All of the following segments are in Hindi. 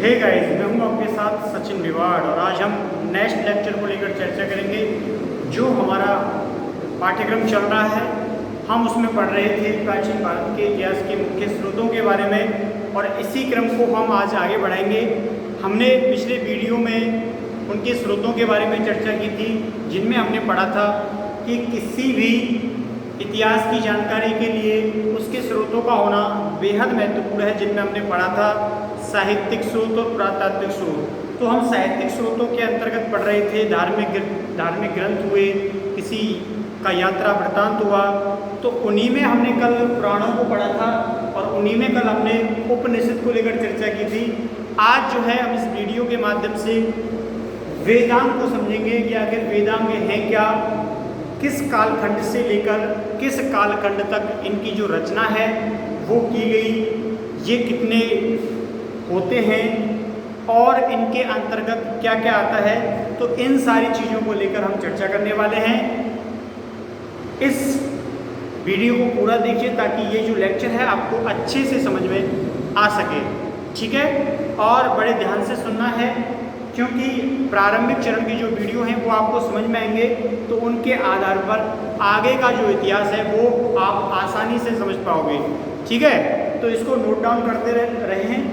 हे गाइस, मैं हूं आपके साथ सचिन विवाड़ और आज हम नेक्स्ट लेक्चर को लेकर चर्चा करेंगे। जो हमारा पाठ्यक्रम चल रहा है, हम उसमें पढ़ रहे थे प्राचीन भारत के इतिहास के मुख्य स्रोतों के बारे में और इसी क्रम को हम आज आगे बढ़ाएंगे। हमने पिछले वीडियो में उनके स्रोतों के बारे में चर्चा की थी, जिनमें हमने पढ़ा था कि किसी भी इतिहास की जानकारी के लिए उसके स्रोतों का होना बेहद महत्वपूर्ण है, जिनमें हमने पढ़ा था साहित्यिक स्रोत और पुरातात्विक स्रोत। तो हम साहित्यिक स्रोतों के अंतर्गत पढ़ रहे थे, धार्मिक ग्रंथ हुए, किसी का यात्रा वृत्तांत हुआ, तो उन्हीं में हमने कल पुराणों को पढ़ा था और उन्हीं में कल हमने उपनिषद को लेकर चर्चा की थी। आज जो है हम इस वीडियो के माध्यम से वेदांग को समझेंगे कि आखिर वेदांग हैं क्या, किस कालखंड से लेकर किस कालखंड तक इनकी जो रचना है वो की गई, ये कितने होते हैं और इनके अंतर्गत क्या क्या आता है। तो इन सारी चीज़ों को लेकर हम चर्चा करने वाले हैं। इस वीडियो को पूरा देखिए ताकि ये जो लेक्चर है आपको अच्छे से समझ में आ सके, ठीक है। और बड़े ध्यान से सुनना है, क्योंकि प्रारंभिक चरण की जो वीडियो हैं वो आपको समझ में आएंगे, तो उनके आधार पर आगे का जो इतिहास है वो आप आसानी से समझ पाओगे, ठीक है। तो इसको नोट डाउन करते रहे हैं।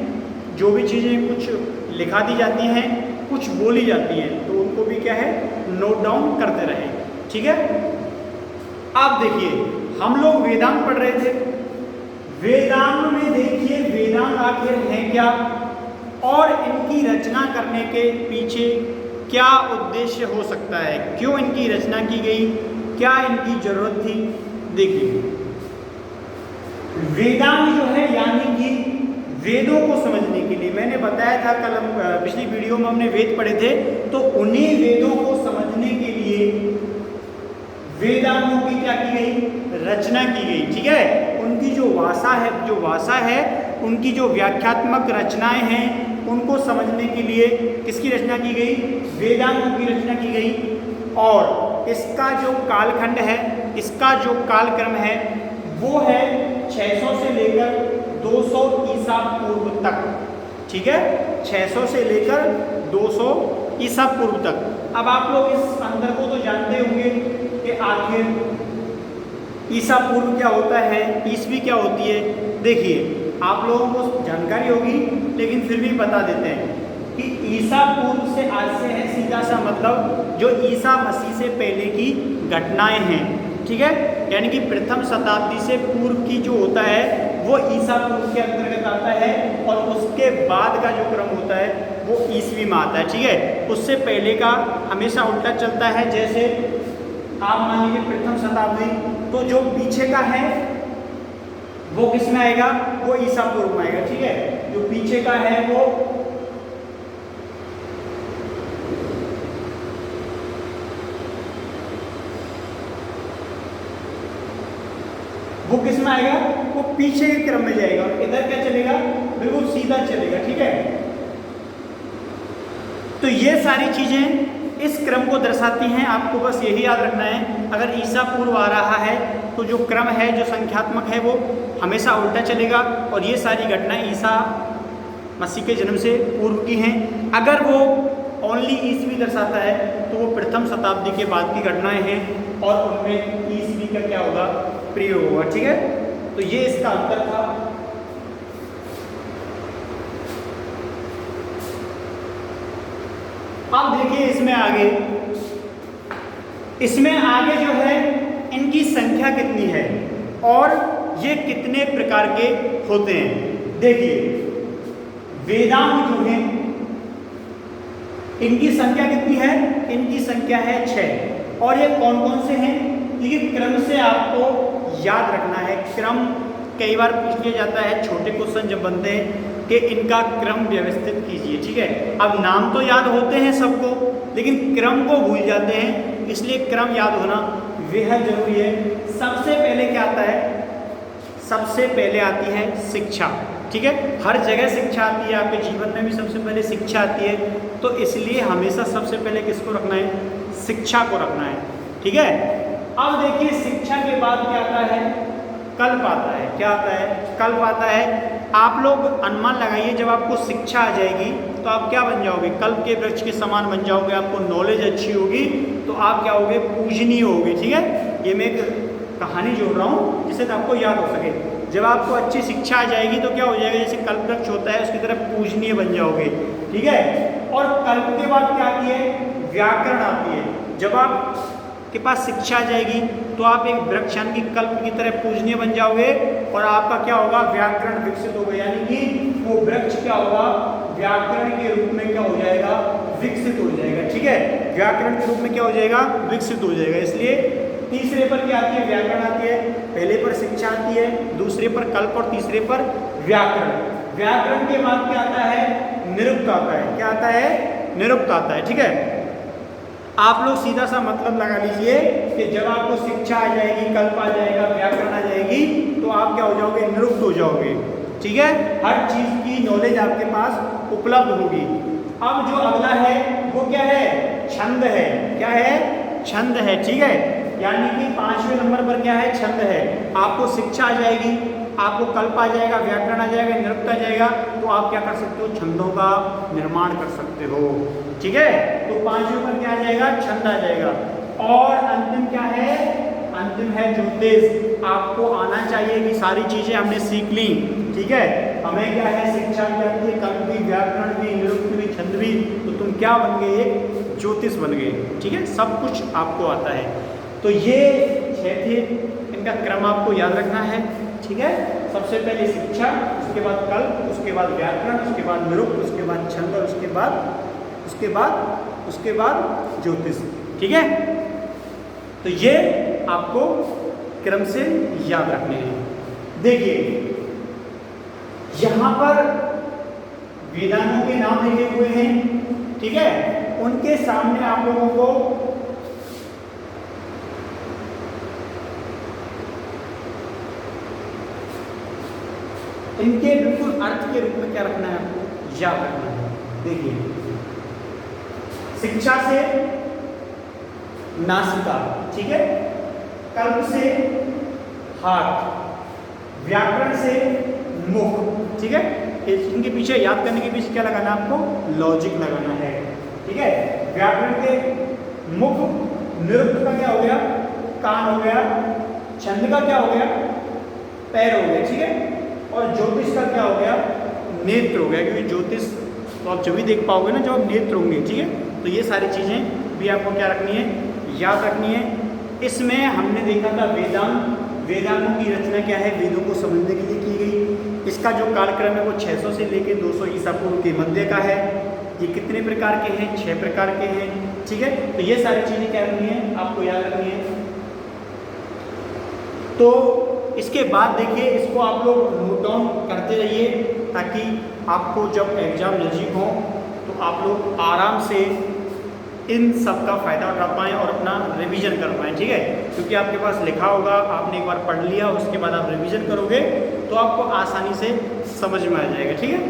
जो भी चीज़ें कुछ लिखा दी जाती हैं, कुछ बोली जाती हैं, तो उनको भी क्या है, नोट डाउन करते रहें, ठीक है। आप देखिए, हम लोग वेदांग पढ़ रहे थे। वेदांग में देखिए वेदांग आखिर है क्या और इनकी रचना करने के पीछे क्या उद्देश्य हो सकता है, क्यों इनकी रचना की गई, क्या इनकी जरूरत थी। देखिए, वेदांग जो है यानी कि वेदों को समझने के लिए, मैंने बताया था कल पिछली वीडियो में हमने वेद पढ़े थे, तो उन्हीं वेदों को समझने के लिए वेदांगों की क्या की गई, रचना की गई, ठीक है। उनकी जो भाषा है, उनकी जो व्याख्यात्मक रचनाएं हैं, उनको समझने के लिए किसकी रचना की गई, वेदांगों की रचना की गई। और इसका जो कालखंड है, इसका जो कालक्रम है वो है 600 से लेकर 200 ईसा पूर्व तक, ठीक है। 600 से लेकर 200 ईसा पूर्व तक। अब आप लोग इस अंतर को तो जानते होंगे कि आखिर ईसा पूर्व क्या होता है, ईसवी क्या होती है। देखिए, आप लोगों को जानकारी होगी लेकिन फिर भी बता देते हैं कि ईसा पूर्व से आज से है सीधा सा मतलब जो ईसा मसीह से पहले की घटनाएं हैं, ठीक है। यानी कि प्रथम शताब्दी से पूर्व की जो होता है वो ईसा पूर्व के अंतर्गत आता है और उसके बाद का जो क्रम होता है वो ईसवी में आता है, ठीक है। उससे पहले का हमेशा उल्टा चलता है। जैसे आप मान लीजिए प्रथम शताब्दी, तो जो पीछे का है वो किस में आएगा, वो ईसा पूर्व में आएगा, ठीक है। जो पीछे का है वो किस में आएगा, वो पीछे के क्रम में जाएगा और इधर क्या चलेगा, बिल्कुल सीधा चलेगा, ठीक है। तो ये सारी चीजें इस क्रम को दर्शाती हैं। आपको बस यही याद रखना है, अगर ईसा पूर्व आ रहा है तो जो क्रम है, जो संख्यात्मक है, वो हमेशा उल्टा चलेगा और ये सारी घटनाएं ईसा मसीह के जन्म से पूर्व की हैं। अगर वो ओनली ईसवी दर्शाता है तो वो प्रथम शताब्दी के बाद की घटनाएं हैं और उनमें ईसवी का क्या होगा, प्रयोग होगा, ठीक है। तो ये इसका अंतर था। अब देखिए इसमें आगे जो है इनकी संख्या कितनी है और ये कितने प्रकार के होते हैं। देखिए, वेदांग जो है इनकी संख्या कितनी है, इनकी संख्या है 6। और ये कौन कौन से हैं, लेकिन क्रम से आपको याद रखना है। क्रम कई बार पूछ लिया जाता है, छोटे क्वेश्चन जब बनते हैं कि इनका क्रम व्यवस्थित कीजिए, ठीक है। अब नाम तो याद होते हैं सबको, लेकिन क्रम को भूल जाते हैं, इसलिए क्रम याद होना बेहद जरूरी है। सबसे पहले क्या आता है, सबसे पहले आती है शिक्षा, ठीक है। हर जगह शिक्षा आती है, आपके जीवन में भी सबसे पहले शिक्षा आती है, तो इसलिए हमेशा सबसे पहले किसको रखना है, शिक्षा को रखना है, ठीक है। अब देखिए, शिक्षा के बाद क्या आता है, कल्प आता है। क्या आता है, कल्प आता है। आप लोग अनुमान लगाइए, जब आपको शिक्षा आ जाएगी तो आप क्या बन जाओगे, कल्प के वृक्ष के समान बन जाओगे। आपको नॉलेज अच्छी होगी तो आप क्या होगे, पूजनीय होगे। ठीक है, ये मैं एक कहानी जोड़ रहा हूँ जिससे तो आपको याद हो सके। जब आपको अच्छी शिक्षा आ जाएगी तो क्या हो जाएगा, जैसे कल्प वृक्ष होता है उसकी तरफ पूजनीय बन जाओगे। ठीक है, और कल्प के बाद क्या आती है, व्याकरण आती है। जब आप के पास शिक्षा आ जाएगी तो आप एक वृक्ष यानी कि कल्प की तरह पूजनीय बन जाओगे और आपका क्या होगा, व्याकरण विकसित होगा। यानी कि वो वृक्ष क्या होगा, व्याकरण के रूप में क्या हो जाएगा, विकसित हो जाएगा। ठीक है, व्याकरण के रूप में क्या हो जाएगा, विकसित हो जाएगा। इसलिए तीसरे पर क्या आती है, व्याकरण आती है। पहले पर शिक्षा आती है, दूसरे पर कल्प और तीसरे पर व्याकरण। व्याकरण के बाद क्या आता है, निरुक्त आता है। क्या आता है, निरुक्त आता है। ठीक है, आप लोग सीधा सा मतलब लगा लीजिए कि जब आपको शिक्षा आ जाएगी, कल्प आ जाएगा, व्याकरण आ जाएगी तो आप क्या हो जाओगे, निरुक्त हो जाओगे। ठीक है, हर चीज की नॉलेज आपके पास उपलब्ध होगी। अब जो अगला है वो क्या है, छंद है। क्या है, छंद है। ठीक है, यानी कि 5वें नंबर पर क्या है, छंद है। आपको शिक्षा आ जाएगी, आपको कल्प आ जाएगा, व्याकरण आ जाएगा, निरुक्त आ जाएगा, तो आप क्या कर सकते हो, छंदों का निर्माण कर सकते हो। ठीक है, तो 5वें पर क्या आ जाएगा, छंद आ जाएगा। और अंतिम क्या है, अंतिम है ज्योतिष। आपको आना चाहिए कि सारी चीजें हमने सीख ली। ठीक है, हमें क्या है, शिक्षा भी आती है, कल्प भी, व्याकरण भी, निरुक्त भी, छंद भी, तो तुम क्या बन गए, एक ज्योतिष बन गए। ठीक है, सब कुछ आपको आता है। तो ये 6 थे, इनका क्रम आपको याद रखना है। ठीक है, सबसे पहले शिक्षा, उसके बाद कल्प, उसके बाद व्याकरण, उसके बाद निरुक्त, उसके बाद छंद और उसके बाद ज्योतिष। ठीक है, तो ये आपको क्रम से याद रखने हैं। देखिए यहां पर वेदांतों के नाम लिखे हुए हैं। ठीक है, उनके सामने आप लोगों को इनके बिल्कुल अर्थ के रूप में क्या रखना है, आपको याद रखना है। देखिए, शिक्षा से नासिका, ठीक है, कल्प से हाथ, व्याकरण से मुख। ठीक है, इनके पीछे याद करने के पीछे क्या लगाना है, आपको लॉजिक लगाना है। ठीक है, व्याकरण के मुख, निरुक्त का क्या हो गया, कान हो गया, छंद का क्या हो गया, पैर हो गया। ठीक है, और ज्योतिष का क्या हो गया, नेत्र हो गया, क्योंकि ज्योतिष तो आप जब भी देख पाओगे ना जब आप नेत्र होंगे। ठीक है, तो ये सारी चीज़ें भी आपको क्या रखनी है, याद रखनी है। इसमें हमने देखा था वेदांत, वेदांतों की रचना क्या है, वेदों को समझने के लिए की गई। इसका जो कालक्रम है वो 600 से लेकर 200 ईसा पूर्व के मध्य का है। ये कितने प्रकार के हैं, 6 प्रकार के हैं। ठीक है, तो ये सारी चीज़ें क्या रखनी है, आपको याद रखनी है। तो इसके बाद देखिए, इसको आप लोग नोट डाउन करते रहिए ताकि आपको जब एग्जाम नज़दीक हो तो आप लोग आराम से इन सब का फ़ायदा उठा पाएँ और अपना रिवीजन कर पाएँ। ठीक है, क्योंकि आपके पास लिखा होगा, आपने एक बार पढ़ लिया, उसके बाद आप रिवीजन करोगे तो आपको आसानी से समझ में आ जाएगा। ठीक है,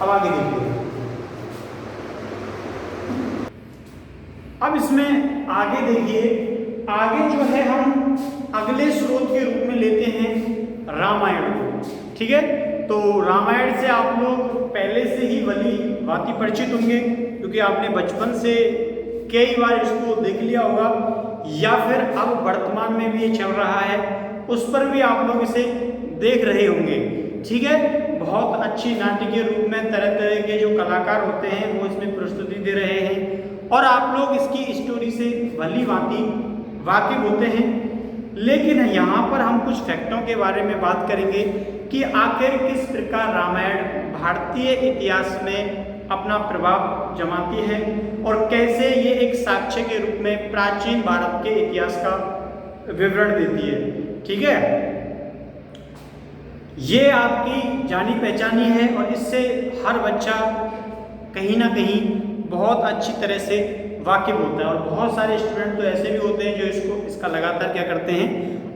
अब आगे देखिए। अब इसमें आगे देखिए, आगे जो है हम अगले स्रोत के रूप में लेते हैं रामायण को। ठीक है, तो रामायण से आप लोग पहले से ही भली भांति परिचित होंगे, क्योंकि आपने बचपन से कई बार इसको देख लिया होगा, या फिर अब वर्तमान में भी ये चल रहा है, उस पर भी आप लोग इसे देख रहे होंगे। ठीक है, बहुत अच्छी नाटकीय रूप में तरह तरह के जो कलाकार होते हैं वो इसमें प्रस्तुति दे रहे हैं और आप लोग इसकी स्टोरी से भली भांति वाकिफ होते हैं। लेकिन यहाँ पर हम कुछ फैक्टों के बारे में बात करेंगे कि आखिर किस प्रकार रामायण भारतीय इतिहास में अपना प्रभाव जमाती है और कैसे ये एक साक्ष्य के रूप में प्राचीन भारत के इतिहास का विवरण देती है। ठीक है, ये आपकी जानी पहचानी है और इससे हर बच्चा कहीं ना कहीं बहुत अच्छी तरह से वाकिफ होता है। और बहुत सारे स्टूडेंट तो ऐसे भी होते हैं जो इसका लगातार क्या करते हैं,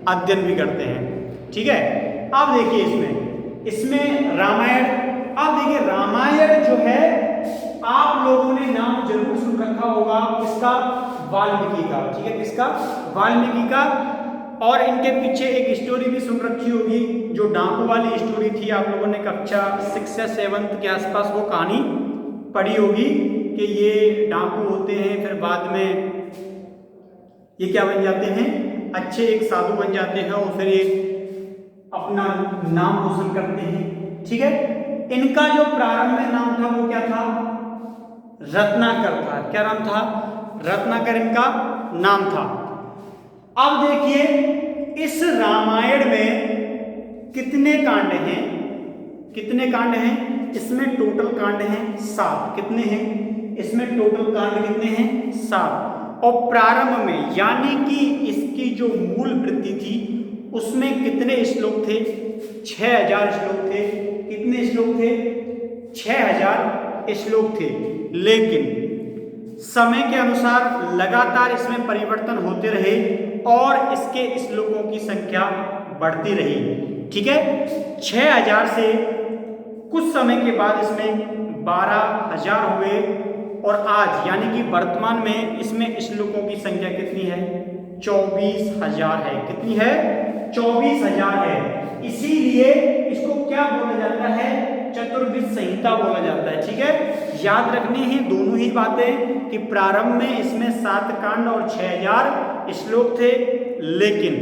अध्ययन भी करते हैं। ठीक है, अब देखिए इसमें रामायण, अब देखिए रामायण जो है आप लोगों ने नाम जरूर सुन रखा होगा, किसका, वाल्मीकि का। ठीक है, किसका, वाल्मीकि का। और इनके पीछे एक स्टोरी भी सुन रखी होगी, जो डाकू वाली स्टोरी थी। आप लोगों ने कक्षा 6 या 7 के आसपास वो कहानी पढ़ी होगी कि ये डाकू होते हैं, फिर बाद में ये क्या बन जाते हैं, अच्छे एक साधु बन जाते हैं और फिर ये अपना नाम रोशन करते हैं। ठीक है, इनका जो प्रारंभ में नाम था वो क्या था, रत्नाकर था। क्या नाम था, रत्नाकर इनका नाम था। अब देखिए इस रामायण में कितने कांड हैं, कितने कांड हैं, इसमें टोटल कांड हैं 7। कितने हैं इसमें टोटल कांड, कितने हैं 7। और प्रारंभ में यानी कि इसकी जो मूल वृत्ति थी उसमें कितने श्लोक थे, 6000 श्लोक थे। कितने श्लोक थे, 6000 श्लोक थे। लेकिन समय के अनुसार लगातार इसमें परिवर्तन होते रहे और इसके श्लोकों की संख्या बढ़ती रही। ठीक है, 6000 से कुछ समय के बाद इसमें 12000 हुए और आज यानी कि वर्तमान में इसमें श्लोकों की संख्या कितनी है, 24000 है। कितनी है, 24000 है। इसीलिए इसको क्या बोला जाता है, चतुर्विद संहिता बोला जाता है। ठीक है, याद रखने हैं दोनों ही बातें कि प्रारंभ में इसमें 7 कांड और 6000 श्लोक थे, लेकिन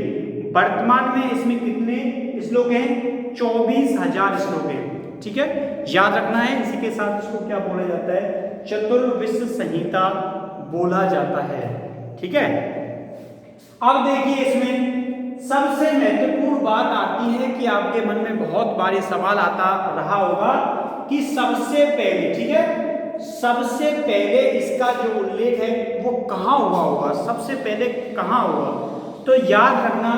वर्तमान में इसमें कितने श्लोक हैं, 24000 श्लोक हैं। ठीक है, याद रखना है। इसी के साथ इसको क्या बोला जाता है, चतुर्विद संहिता बोला जाता है। ठीक है, अब देखिए इसमें सबसे महत्वपूर्ण बात आती है कि आपके मन में बहुत बार सवाल आता रहा होगा कि सबसे पहले, ठीक है, सबसे पहले इसका जो उल्लेख है वो कहाँ हुआ होगा, सबसे पहले कहाँ हुआ। तो याद रखना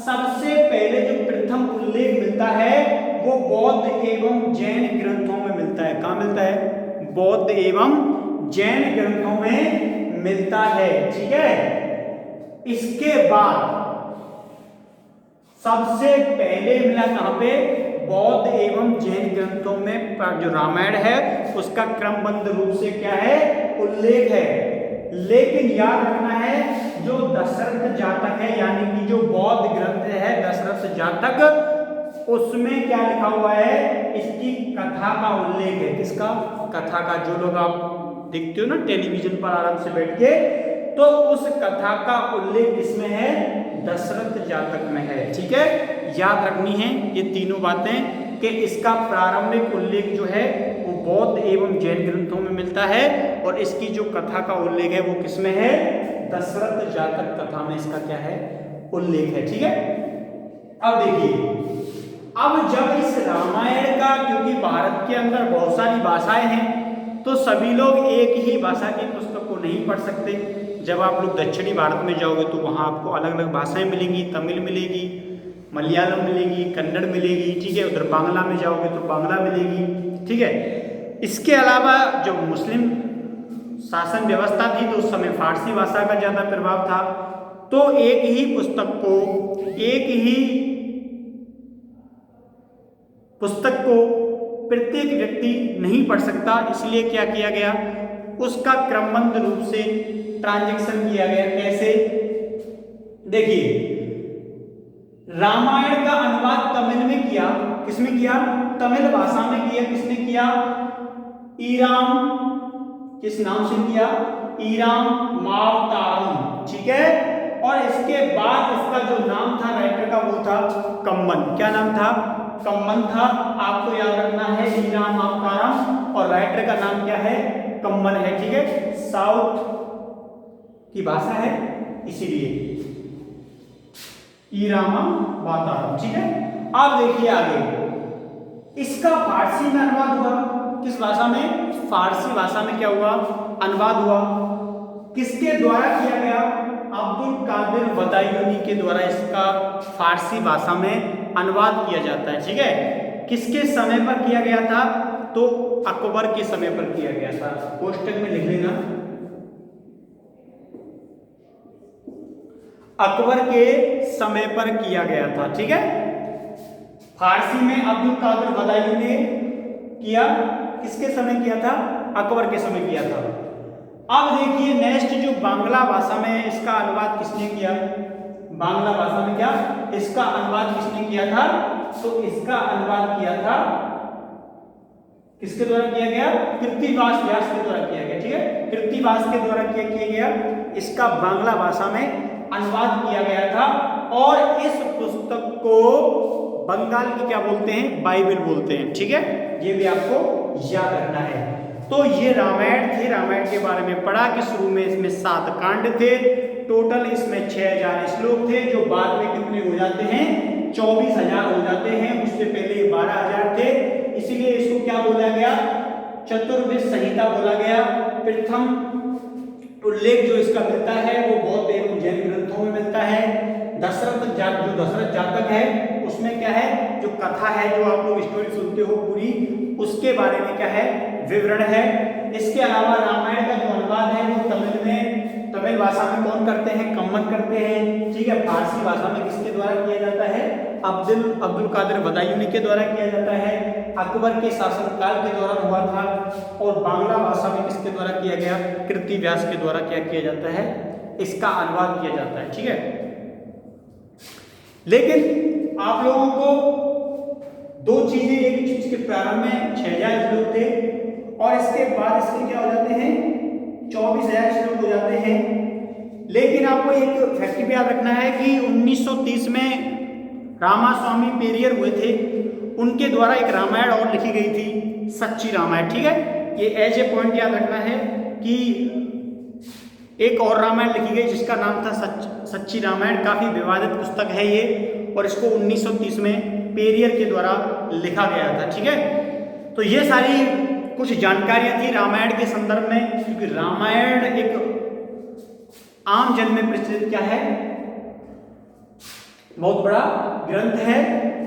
सबसे पहले जो प्रथम उल्लेख मिलता है वो बौद्ध एवं जैन ग्रंथों में मिलता है। कहाँ मिलता है, बौद्ध एवं जैन ग्रंथों में मिलता है। ठीक है, इसके बाद सबसे पहले मिला कहां पे, बौद्ध एवं जैन ग्रंथों में जो रामायण है उसका क्रमबद्ध रूप से क्या है, उल्लेख है। लेकिन याद रखना है जो दशरथ जातक है यानी कि जो बौद्ध ग्रंथ है दशरथ जातक, उसमें क्या लिखा हुआ है, इसकी कथा का उल्लेख है। किसका, कथा का। जो लोग आप देखते हो ना टेलीविजन पर आराम से बैठ के, तो उस कथा का उल्लेख किसमें है, दशरथ जातक में है। ठीक है, याद रखनी है ये तीनों बातें कि इसका प्रारंभिक उल्लेख जो है वो बौद्ध एवं जैन ग्रंथों में मिलता है और इसकी जो कथा का उल्लेख है वो किसमें है, दशरथ जातक कथा में इसका क्या है, उल्लेख है। ठीक है, अब देखिए, अब जब इस रामायण का, क्योंकि भारत के अंदर बहुत सारी भाषाएं हैं तो सभी लोग एक ही भाषा की पुस्तक को नहीं पढ़ सकते। जब आप लोग दक्षिणी भारत में जाओगे तो वहाँ आपको अलग अलग भाषाएं मिलेंगी, तमिल मिलेगी, मलयालम मिलेगी, कन्नड़ मिलेगी। ठीक है, उधर बांग्ला में जाओगे तो बांग्ला मिलेगी। ठीक है, इसके अलावा जब मुस्लिम शासन व्यवस्था थी तो उस समय फारसी भाषा का ज़्यादा प्रभाव था। तो एक ही पुस्तक को प्रत्येक व्यक्ति नहीं पढ़ सकता, इसलिए क्या किया गया, उसका क्रमबद्ध रूप से ट्रांजैक्शन किया गया। कैसे, देखिए, रामायण का अनुवाद तमिल में किया, किसमें किया, तमिल भाषा में किया। किसने किया, ईराम, किस नाम से किया, ईराम मावतारम। ठीक है, और इसके बाद इसका जो नाम था राइटर का वो था कम्मन। क्या नाम था, कम्मन था। आपको याद रखना है ईराम मावतारम और राइटर का नाम क्या है, कम्मन है। ठीक है, साउथ की भाषा है इसीलिए ईरामा वातावरण। ठीक है, अब देखिए आगे, इसका फारसी में अनुवाद हुआ। किस भाषा में, फारसी भाषा में क्या हुआ, अनुवाद हुआ। किसके द्वारा किया गया, अब्दुल कादिर बदायूनी के द्वारा इसका फारसी भाषा में अनुवाद किया जाता है। ठीक है, किसके समय पर किया गया था, तो अकबर के समय पर किया गया था। कोष्टक में लिख लेना, अकबर के समय पर किया गया था। ठीक है, फारसी में अब्दुल कादिर बदायूं ने किया, किसके समय किया था, अकबर के समय किया था। अब देखिए नेक्स्ट जो बांग्ला भाषा में इसका अनुवाद किसने किया, बांग्ला भाषा में क्या, इसका अनुवाद किसने किया था, तो इसका अनुवाद किया था किसके द्वारा किया गया, कृत्तिवास व्यास के द्वारा किया गया। ठीक है, कृत्तिवास के द्वारा क्या किया गया, इसका बांग्ला भाषा में अनुवाद किया गया था। और इस पुस्तक को बंगाल की क्या बोलते हैं, बाइबल बोलते हैं। ठीक है, ये भी आपको याद रखना है। तो ये रामायण थी, रामायण के बारे में पढ़ा कि शुरू में इसमें 7 कांड थे, टोटल इसमें 6000 श्लोक थे, जो बाद में कितने हो जाते हैं, 24,000 हो जाते हैं। उससे पहले 12,000 थे, इसीलिए इसको क्या बोला गया, चतुर्वेद संहिता बोला गया। प्रथम उल्लेख जो इसका मिलता है वो बौद्ध एवं जैन ग्रंथों में मिलता है। दशरथ जातक है, उसमें क्या है, जो कथा है, जो आप लोग स्टोरी सुनते हो पूरी, उसके बारे में क्या है, विवरण है। इसके अलावा रामायण का जो अनुवाद है वो तमिल भाषा में कौन करते हैं, कम्मन करते हैं। ठीक है, फारसी भाषा में किसके द्वारा किया जाता है, अब्दुल कादिर बदायूनी के द्वारा किया जाता है, अकबर के शासनकाल के दौरान हुआ था। और बांग्ला भाषा में किसके द्वारा किया गया, कृत्तिव्यास के द्वारा क्या किया जाता है, इसका अनुवाद किया जाता है। ठीक है, लेकिन आप लोगों को 2 चीजें, एक चीज के प्रारंभ में 6000 श्लोक थे और इसके बाद इसके क्या हो जाते हैं, 24,000 श्लोक हो जाते हैं। लेकिन आपको एक फैक्ट भी याद रखना है कि 1930 में रामास्वामी पेरियर हुए थे, उनके द्वारा एक रामायण और लिखी गई थी, सच्ची रामायण। ठीक है, ये एज ए पॉइंट याद रखना है कि एक और रामायण लिखी गई जिसका नाम था सच्ची रामायण। काफी विवादित पुस्तक है ये, और इसको 1930 में पेरियर के द्वारा लिखा गया था। ठीक है, तो ये सारी कुछ जानकारियां थी रामायण के संदर्भ में, क्योंकि रामायण एक आम जन में प्रचलित क्या है, बहुत बड़ा ग्रंथ है,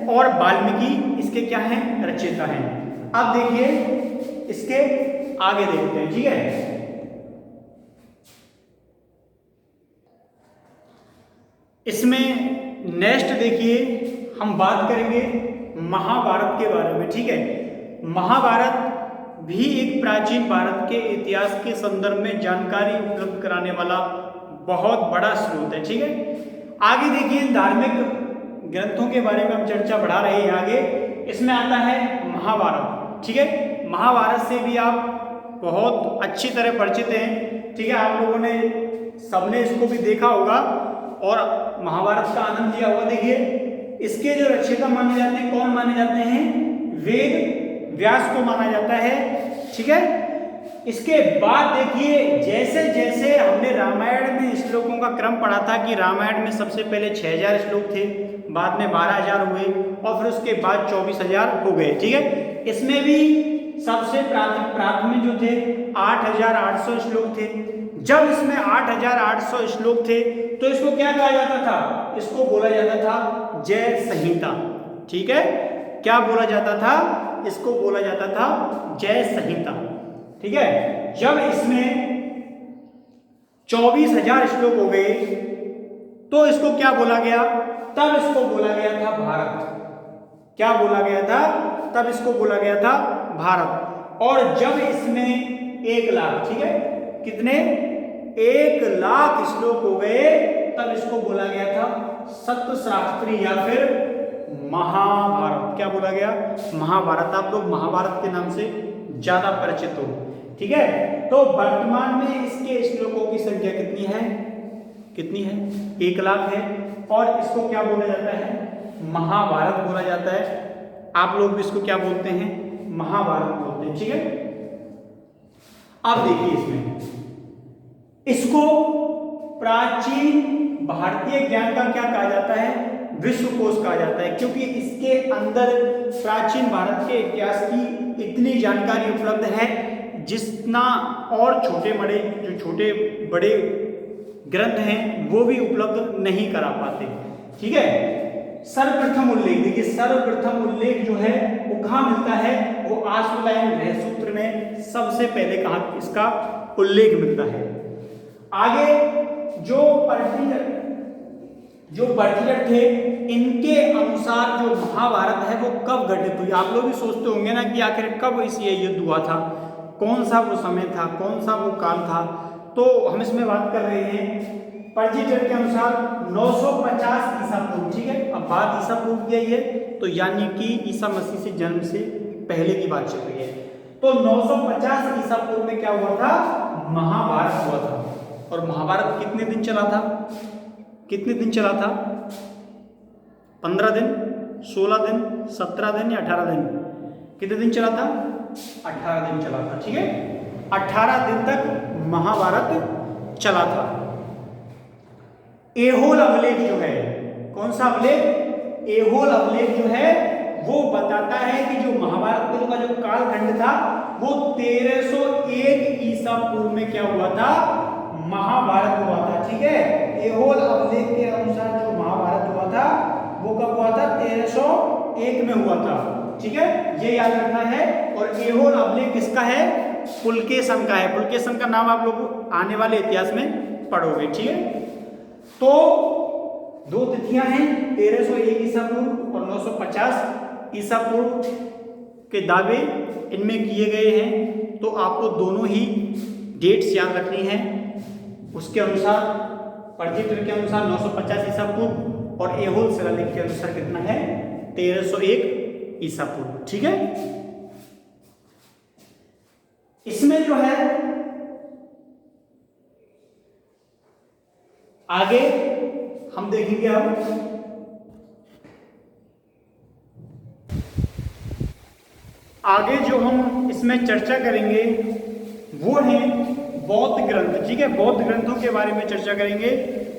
और वाल्मीकि इसके क्या हैं, रचयिता हैं। अब देखिए इसके आगे देखते हैं। ठीक है, इसमें नेक्स्ट देखिए हम बात करेंगे महाभारत के बारे में। ठीक है, महाभारत भी एक प्राचीन भारत के इतिहास के संदर्भ में जानकारी उपलब्ध कराने वाला बहुत बड़ा स्रोत है। ठीक है, आगे देखिए धार्मिक ग्रंथों के बारे में हम चर्चा बढ़ा रहे हैं आगे। इसमें आता है महाभारत। ठीक है, महाभारत से भी आप बहुत अच्छी तरह परिचित हैं। ठीक है, आप लोगों ने सबने इसको भी देखा होगा और महाभारत का आनंद लिया होगा। देखिए इसके जो रचयिता माने जाते हैं, कौन माने जाते हैं, वेद व्यास को माना जाता है। ठीक है, इसके बाद देखिए जैसे जैसे हमने रामायण में श्लोकों का क्रम पढ़ा था कि रामायण में सबसे पहले 6000 श्लोक थे, बाद में 12,000 हुए और फिर उसके बाद 24,000 हो गए। ठीक है, इसमें भी सबसे प्राथमिक जो थे 8,800 श्लोक थे। जब इसमें 8,800 श्लोक थे तो इसको क्या कहा जाता था, इसको बोला जाता था जय संहिता। ठीक है, क्या बोला जाता था, इसको बोला जाता था जय संहिता। ठीक है, जब इसमें 24,000 श्लोक हो गए तो इसको क्या बोला गया, तब इसको बोला गया था भारत। क्या बोला गया था, तब इसको बोला गया था भारत। और जब इसमें 1 लाख, ठीक है, कितने, 1 लाख श्लोक हो गए तब इसको बोला गया था सप्तशास्त्री या फिर महाभारत। क्या बोला गया, महाभारत। आप लोग महाभारत के नाम से ज्यादा परिचित हो। ठीक है, तो वर्तमान में इसके श्लोकों की संख्या कितनी है, 1 लाख है। और इसको क्या बोला जाता है, महाभारत बोला जाता है। आप लोग भी इसको क्या बोलते हैं, महाभारत बोलते हैं। ठीक है, अब देखिए इसमें इसको प्राचीन भारतीय ज्ञान का क्या कहा जाता है, विश्वकोश कहा जाता है, क्योंकि इसके अंदर प्राचीन भारत के इतिहास की इतनी जानकारी उपलब्ध है जितना और छोटे बड़े ग्रंथ हैं वो भी उपलब्ध नहीं करा पाते। ठीक है, सर्वप्रथम उल्लेख देखिए, सर्वप्रथम उल्लेख जो है वो कहाँ मिलता है, वो आश्वलायन रहसूत्र में सबसे पहले कहाँ इसका उल्लेख मिलता है। आगे जो पर्टिकुलर थे इनके अनुसार जो महाभारत है वो कब घटित हुई। आप लोग भी सोचते होंगे ना कि आखिर कब ये युद्ध हुआ था, कौन सा वो समय था, कौन सा वो काल था। तो हम इसमें बात कर रहे हैं पर्जिटर के अनुसार 950 ईसा पूर्व, ठीक है। अब बात ईसा पूर्व की आई है तो यानी कि ईसा मसीह से जन्म से पहले की बात चल रही है। तो 950 ईसा पूर्व में क्या हुआ था? महाभारत हुआ था। और महाभारत कितने दिन चला था? कितने दिन चला था? 15 दिन, 16 दिन, 17 दिन या 18 दिन? कितने दिन चला था? 18 दिन चला था, ठीक है। 18 दिन तक महाभारत चला था। एहोल अभिलेख जो है, कौन सा अभिलेख? एहोल अभिलेख जो है वो बताता है कि जो महाभारत का जो कालखंड था वो 1301 ईसा पूर्व में क्या हुआ था? महाभारत हुआ था, ठीक है। एहोल अभिलेख के अनुसार जो महाभारत हुआ था वो कब हुआ था? 1301 में हुआ था, ठीक है। ये याद रखना है। और एहोल अभिलेख किसका है? पुलकेशन का है। पुलकेशन का नाम आप लोग आने वाले इतिहास में पढ़ोगे, ठीक है। तो दो तिथियां हैं, 1301 ईसा पूर्व और 950 ईसा पूर्व के दावे इनमें किए गए हैं। तो आपको दोनों ही डेट्स याद रखनी है। उसके अनुसार पर्जिटर के अनुसार 950 ईसा पूर्व और एहोल शिलालेख के अनुसार कितना है? 1301 ईसा पूर्व, ठीक है। इसमें जो है आगे हम देखेंगे। अब आगे जो हम इसमें चर्चा करेंगे वो है बौद्ध ग्रंथ, ठीक है। बौद्ध ग्रंथों के बारे में चर्चा करेंगे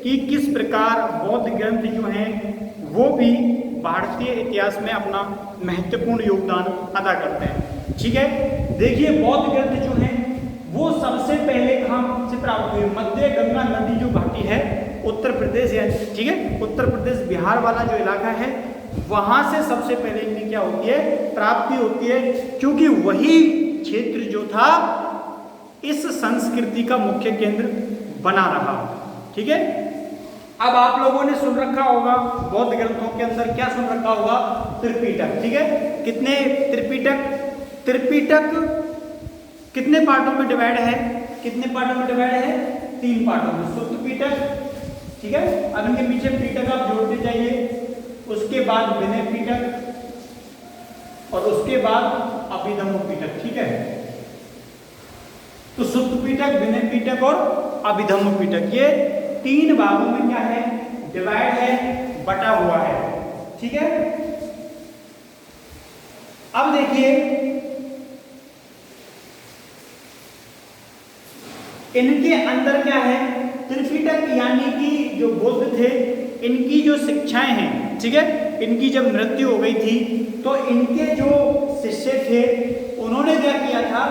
कि किस प्रकार बौद्ध ग्रंथ जो हैं वो भी भारतीय इतिहास में अपना महत्वपूर्ण योगदान अदा करते हैं, ठीक है। देखिए बौद्ध ग्रंथ जो हैं वो सबसे पहले कहाँ से प्राप्त हुए? मध्य गंगा नदी जो घाटी है उत्तर प्रदेश है, ठीक है, उत्तर प्रदेश बिहार वाला जो इलाका है वहां से सबसे पहले इनकी क्या होती है? प्राप्ति होती है, क्योंकि वही क्षेत्र जो था इस संस्कृति का मुख्य केंद्र बना रहा, ठीक है। अब आप लोगों ने सुन रखा होगा बौद्ध ग्रंथों के अंदर क्या सुन रखा होगा? त्रिपिटक, ठीक है। कितने त्रिपिटक? त्रिपिटक कितने पार्टों में डिवाइड है? कितने पार्टों में डिवाइड है? 3 पार्टों में। सुत्त पिटक, ठीक है। अब इनके पीछे पिटक आप जोड़ते जाइए। उसके बाद विनय पिटक और उसके बाद अभिधम्म पिटक, ठीक है। तो सुत्त पिटक, विनय पिटक और अभिधम्म पिटक, ये 3 भागों में क्या है? डिवाइड है, बटा हुआ है, ठीक है। अब देखिए इनके अंदर क्या है? त्रिपिटक यानी कि जो बुद्ध थे इनकी जो शिक्षाएं हैं, ठीक है, इनकी जब मृत्यु हो गई थी तो इनके जो शिष्य थे उन्होंने क्या किया था?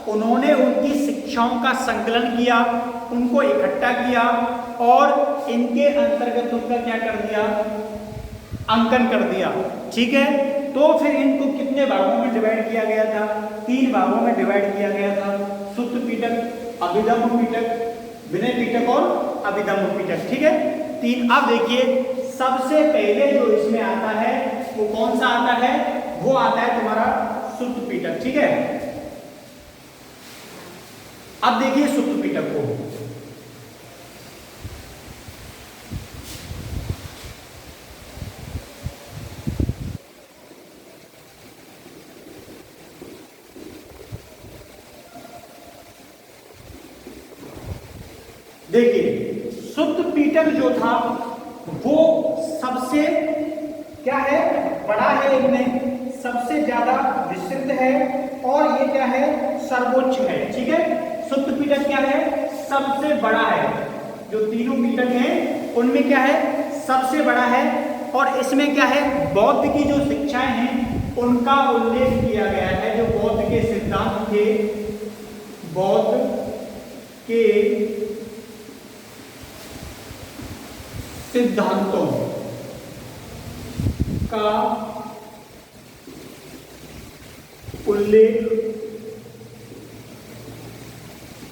उन्होंने उनकी शिक्षाओं का संकलन किया, उनको इकट्ठा किया और इनके अंतर्गत उनका क्या कर दिया? अंकन कर दिया, ठीक है। तो फिर इनको कितने भागों में डिवाइड किया गया था? 3 भागों में डिवाइड किया गया था। सुत्त पिटक, अभिधम्म पिटक, विनय पिटक और अभिधम्म पिटक, ठीक है। 3। अब देखिए सबसे पहले जो इसमें आता है वो कौन सा आता है? वो आता है तुम्हारा सुत्त पिटक, ठीक है। अब देखिए सुत्त पिटक को, देखिए सुत्त पिटक जो था वो सबसे क्या है? बड़ा है, इनमें सबसे ज्यादा विस्तृत है और ये क्या है? सर्वोच्च है, ठीक है। सुत्त पिटक क्या है? सबसे बड़ा है। जो तीनों पिटक हैं उनमें क्या है? सबसे बड़ा है। और इसमें क्या है? बौद्ध की जो शिक्षाएं हैं उनका उल्लेख किया गया है। जो बौद्ध के सिद्धांत थे, बौद्ध के सिद्धांतों का उल्लेख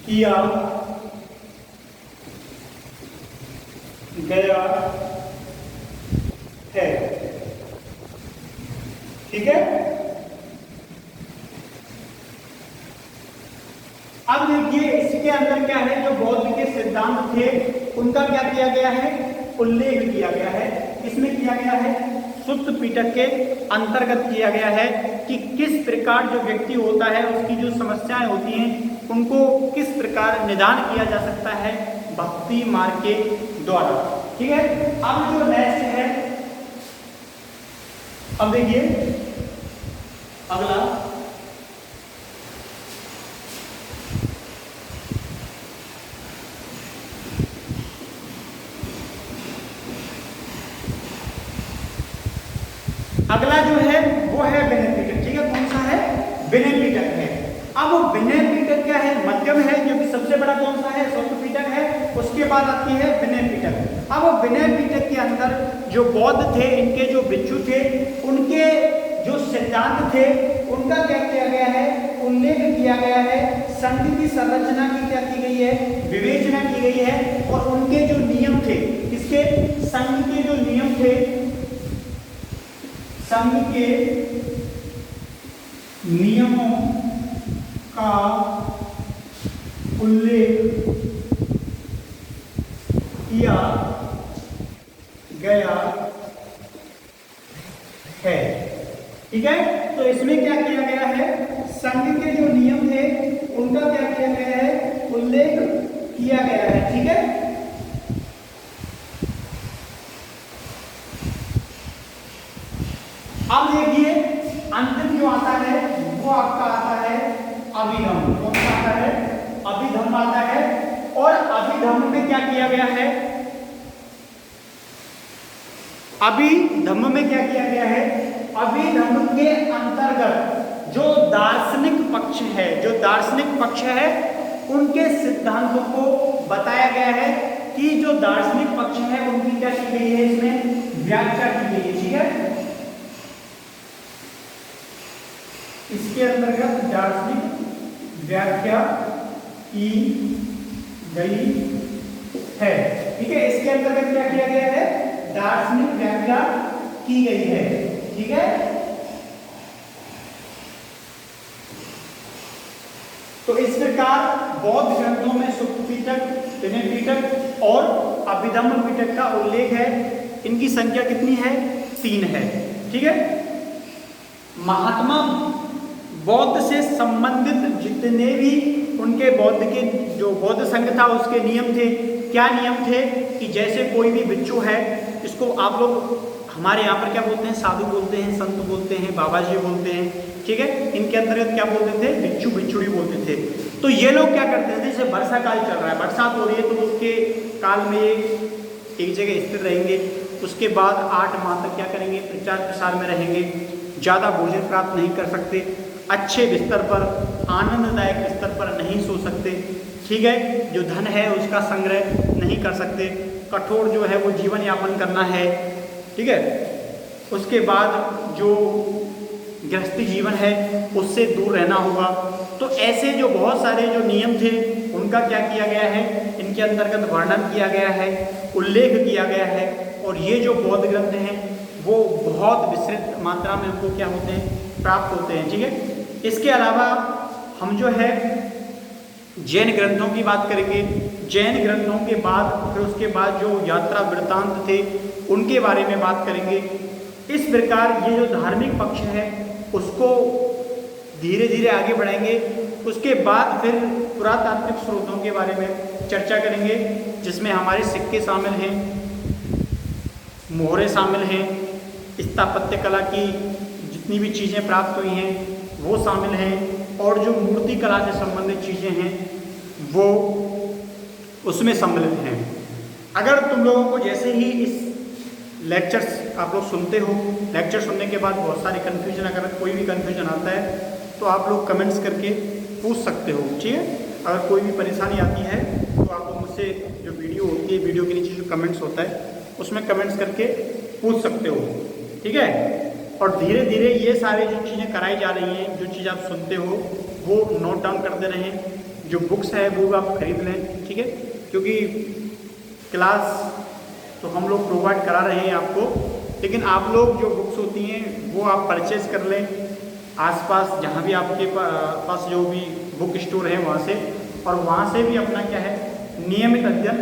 किया गया है, ठीक है। अब देखिए इसके अंदर क्या है? जो बौद्ध के सिद्धांत थे उनका क्या किया गया है, उल्लेख किया गया है। इसमें किया गया है सुत्त पिटक के अंतर्गत किया गया है कि किस प्रकार जो व्यक्ति होता है उसकी जो समस्याएं होती हैं उनको किस प्रकार निदान किया जा सकता है भक्ति मार्ग के द्वारा। ठीक है, अब जो नेक्स्ट है, अब देखिए अगला अगला जो है वो है विनय पीटक। ठीक है, कौन सा है, विनय पीटक है। अब विनय पीटक क्या है, मध्यम है, जो कि सबसे बड़ा कौन सा है, सुत्त पिटक है। उसके बाद आती है विनय पीटक। अब विनय पीटक के अंदर जो बौद्ध थे, इनके जो भिक्षु थे, उनके जो सिद्धांत थे उनका क्या किया गया है, उल्लेख किया गया है। संघ की संरचना की क्या की गई है, विवेचना की गई है। और उनके जो नियम थे, इसके संघ के जो नियम थे, संघ के नियमों का उल्लेख किया गया है। ठीक है, तो इसमें क्या किया गया है, संघ के जो नियम थे उनका क्या किया गया है, उल्लेख किया गया है। ठीक है, अब देखिए अंतिम जो आता है वो आपका आता है अभिधम्म। कौन सा आता है, अभिधम्म आता है। और अभिधम्म में क्या किया गया है, अभिधम्म में क्या किया गया है, अभिधम्म के अंतर्गत जो दार्शनिक पक्ष है, जो दार्शनिक पक्ष है उनके सिद्धांतों को बताया गया है कि जो दार्शनिक पक्ष है उनकी क्या की गई है, इसमें व्याख्या की गई है। ठीक है, इसके अंतर्गत दार्शनिक व्याख्या की गई है। ठीक है, इसके अंतर्गत क्या किया गया है, दार्शनिक व्याख्या की गई है। ठीक है, तो इस प्रकार बौद्ध ग्रंथों में सुत्त पिटक, विनय पिटक और अभिधम्म पिटक का उल्लेख है। इनकी संख्या कितनी है, 3 है। ठीक है, महात्मा बौद्ध से संबंधित जितने भी उनके बौद्ध के जो बौद्ध संघ था उसके नियम थे, क्या नियम थे कि जैसे कोई भी भिक्षु है, इसको आप लोग हमारे यहाँ पर क्या बोलते हैं, साधु बोलते हैं, संत बोलते हैं, बाबा जी बोलते हैं। ठीक है, इनके अंतर्गत क्या बोलते थे, भिक्षु भिक्षुड़ी बोलते थे। तो ये लोग क्या करते थे, जैसे वर्षा काल चल रहा है, बरसात हो रही है, तो उसके काल में एक जगह स्थिर रहेंगे। उसके बाद 8 माह तक क्या करेंगे, प्रचार प्रसार में रहेंगे, ज़्यादा भोजन प्राप्त नहीं कर सकते, अच्छे बिस्तर पर, आनंददायक बिस्तर पर नहीं सो सकते। ठीक है, जो धन है उसका संग्रह नहीं कर सकते, कठोर जो है वो जीवन यापन करना है। ठीक है, उसके बाद जो गृहस्थी जीवन है उससे दूर रहना होगा। तो ऐसे जो बहुत सारे जो नियम थे उनका क्या किया गया है, इनके अंतर्गत वर्णन किया गया है, उल्लेख किया गया है। और ये जो बौद्ध ग्रंथ हैं वो बहुत विस्तृत मात्रा में हमको क्या होते हैं, प्राप्त होते हैं। ठीक है, इसके अलावा हम जो है जैन ग्रंथों की बात करेंगे। जैन ग्रंथों के बाद फिर उसके बाद जो यात्रा वृत्तांत थे उनके बारे में बात करेंगे। इस प्रकार ये जो धार्मिक पक्ष है उसको धीरे धीरे आगे बढ़ाएंगे। उसके बाद फिर पुरातात्विक स्रोतों के बारे में चर्चा करेंगे, जिसमें हमारे सिक्के शामिल हैं, मोहरे शामिल हैं, स्थापत्य कला की जितनी भी चीज़ें प्राप्त हुई हैं वो शामिल हैं, और जो मूर्ति कला से संबंधित चीज़ें हैं वो उसमें सम्मिलित हैं। अगर तुम लोगों को जैसे ही इस लेक्चर्स आप लोग सुनते हो, लेक्चर सुनने के बाद बहुत सारे कन्फ्यूजन, अगर कोई भी कन्फ्यूजन आता है तो आप लोग कमेंट्स करके पूछ सकते हो। ठीक है, अगर कोई भी परेशानी आती है तो आप लोग मुझसे जो वीडियो होती है, वीडियो के नीचे जो कमेंट्स होता है उसमें कमेंट्स करके पूछ सकते हो। ठीक है, और धीरे धीरे ये सारे जो चीज़ें कराई जा रही हैं, जो चीज़ आप सुनते हो वो नोट डाउन करते रहें, जो बुक्स है वो आप खरीद लें। ठीक है, क्योंकि क्लास तो हम लोग प्रोवाइड करा रहे हैं आपको, लेकिन आप लोग जो बुक्स होती हैं वो आप परचेज कर लें आसपास जहाँ भी आपके पास जो भी बुक स्टोर है वहाँ से, और वहाँ से भी अपना क्या है नियमित अध्ययन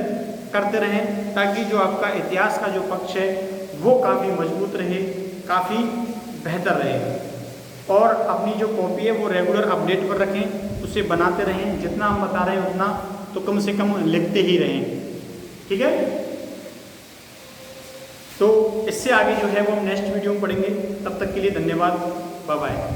करते रहें, ताकि जो आपका इतिहास का जो पक्ष है वो काफ़ी मजबूत रहे, काफ़ी बेहतर रहे। और अपनी जो कॉपी है वो रेगुलर अपडेट पर रखें, उसे बनाते रहें, जितना हम बता रहे हैं उतना तो कम से कम लिखते ही रहें, ठीक है। तो इससे आगे जो है वो हम नेक्स्ट वीडियो में पढ़ेंगे। तब तक के लिए धन्यवाद, बाय बाय।